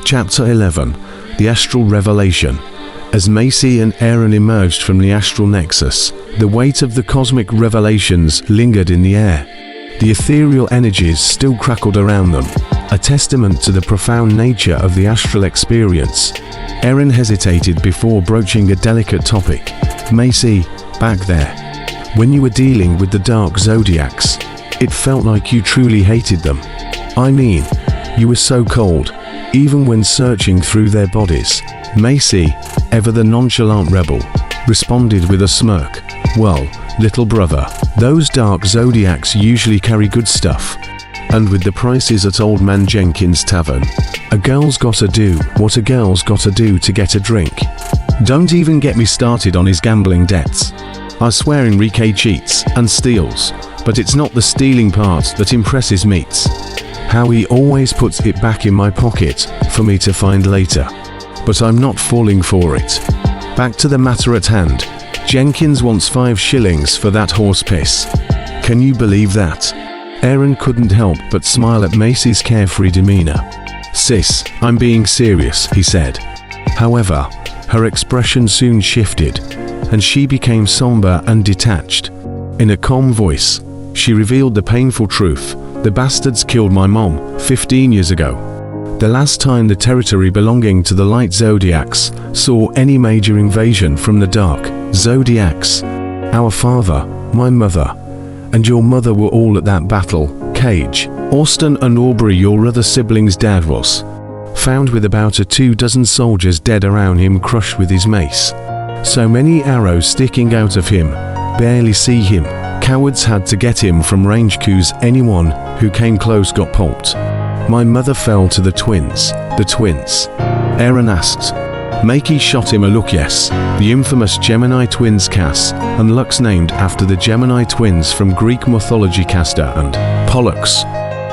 Chapter 11. The Astral Revelation. As Macy and Aaron emerged from the astral nexus, the weight of the cosmic revelations lingered in the air. The ethereal energies still crackled around them, a testament to the profound nature of the astral experience. Aaron hesitated before broaching a delicate topic. Macy, back there, when you were dealing with the dark zodiacs, it felt like you truly hated them. I mean, you were so cold, even when searching through their bodies. Macy, ever the nonchalant rebel, responded with a smirk. Well, little brother, those dark zodiacs usually carry good stuff. And with the prices at Old Man Jenkins' tavern, a girl's gotta do what a girl's gotta do to get a drink. Don't even get me started on his gambling debts. I swear Enrique cheats and steals, but it's not the stealing part that impresses me. How he always puts it back in my pocket for me to find later. But I'm not falling for it. Back to the matter at hand. Jenkins wants 5 shillings for that horse piss. Can you believe that? Aaron couldn't help but smile at Macy's carefree demeanor. Sis, I'm being serious, he said. However, her expression soon shifted, and she became somber and detached. In a calm voice, she revealed the painful truth. The bastards killed my mom 15 years ago. The last time the territory belonging to the light zodiacs saw any major invasion from the dark zodiacs, our father, my mother, and your mother were all at that battle cage. Austin and Aubrey, your other sibling's dad, was found with about 24 soldiers dead around him, crushed with his mace. So many arrows sticking out of him, barely see him. Cowards had to get him from range, cause anyone who came close got pulped. My mother fell to the twins. The twins? Aaron asked. Makey shot him a look. Yes, the infamous Gemini twins, Cass and Lux, named after the Gemini twins from Greek mythology. Castor and Pollux.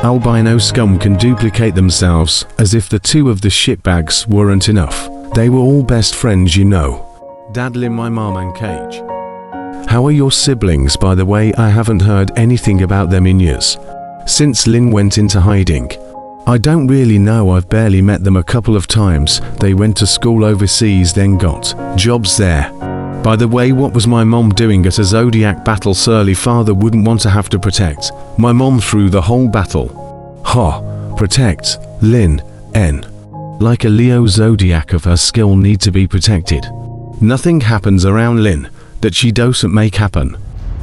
Albino scum can duplicate themselves, as if the 2 of the shitbags weren't enough. They were all best friends, you know. Dad, Lynn, my mom and Cage. How are your siblings, by the way? I haven't heard anything about them in years. Since Lynn went into hiding. I don't really know, I've barely met them a couple of times. They went to school overseas, then got jobs there. By the way, what was my mom doing at a zodiac battle? Surely father wouldn't want to have to protect my mom through the whole battle. Ha! Protect? Lynn, N. Like a Leo zodiac of her skill need to be protected. Nothing happens around Lynn that she doesn't make happen.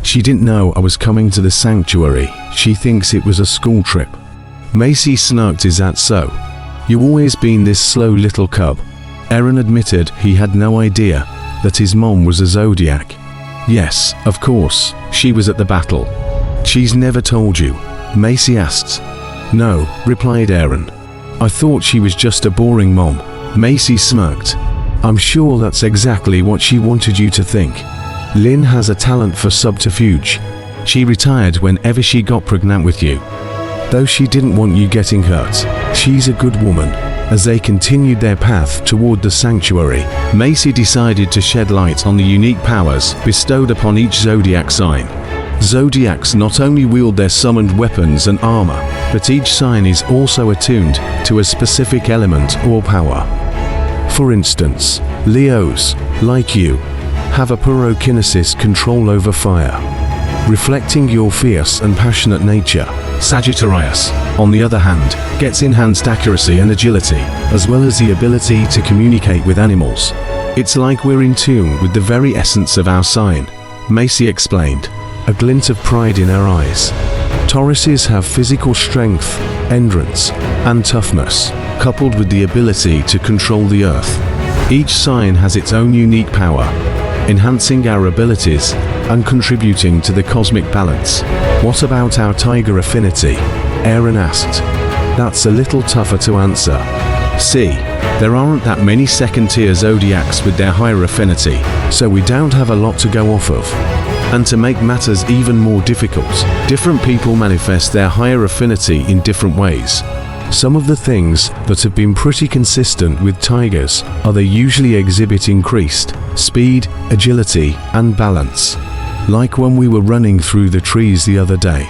She didn't know I was coming to the sanctuary. She thinks it was a school trip. Macy snarked. Is that so? You always been this slow little cub. Aaron admitted he had no idea that his mom was a zodiac. Yes, of course, she was at the battle. She's never told you? Macy asked. No, replied Aaron. I thought she was just a boring mom. Macy smirked. I'm sure that's exactly what she wanted you to think. Lynn has a talent for subterfuge. She retired whenever she got pregnant with you. Though she didn't want you getting hurt, she's a good woman. As they continued their path toward the sanctuary, Macy decided to shed light on the unique powers bestowed upon each zodiac sign. Zodiacs not only wield their summoned weapons and armor, but each sign is also attuned to a specific element or power. For instance, Leos, like you, have a pyrokinesis, control over fire, reflecting your fierce and passionate nature. Sagittarius, on the other hand, gets enhanced accuracy and agility, as well as the ability to communicate with animals. It's like we're in tune with the very essence of our sign, Macy explained, a glint of pride in her eyes. Tauruses have physical strength, endurance, and toughness, coupled with the ability to control the earth. Each sign has its own unique power, enhancing our abilities and contributing to the cosmic balance. What about our tiger affinity? Aaron asked. That's a little tougher to answer. See, there aren't that many second-tier zodiacs with their higher affinity, so we don't have a lot to go off of. And to make matters even more difficult, different people manifest their higher affinity in different ways. Some of the things that have been pretty consistent with tigers are they usually exhibit increased speed, agility, and balance. Like when we were running through the trees the other day.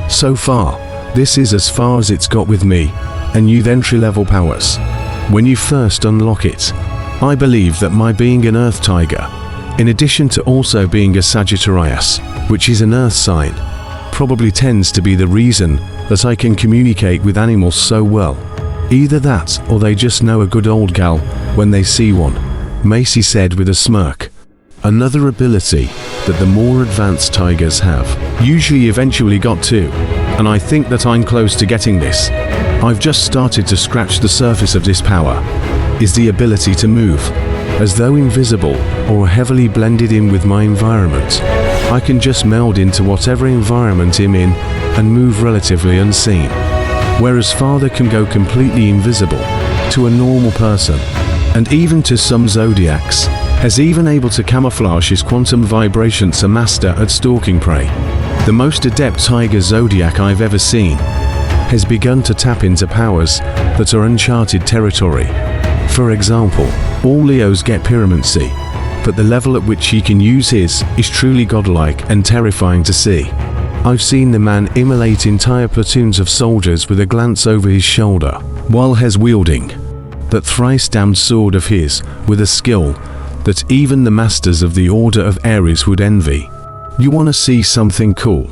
So far, this is as far as it's got with me, and you've entry-level powers. when you first unlock it. I believe that my being an Earth Tiger, in addition to also being a Sagittarius, which is an Earth sign, probably tends to be the reason that I can communicate with animals so well. Either that or they just know a good old gal when they see one, Macy said with a smirk. Another ability that the more advanced tigers have usually eventually got to, and I think that I'm close to getting this. I've just started to scratch the surface of this power, is the ability to move, as though invisible or heavily blended in with my environment. I can just meld into whatever environment I'm in and move relatively unseen. Whereas Father can go completely invisible to a normal person, and even to some zodiacs, has even able to camouflage his quantum vibrations, a master at stalking prey. The most adept tiger zodiac I've ever seen has begun to tap into powers that are uncharted territory. For example, all Leos get pyromancy, but the level at which he can use his is truly godlike and terrifying to see. I've seen the man immolate entire platoons of soldiers with a glance over his shoulder, while he's wielding that thrice-damned sword of his with a skill that even the masters of the Order of Aries would envy. You want to see something cool?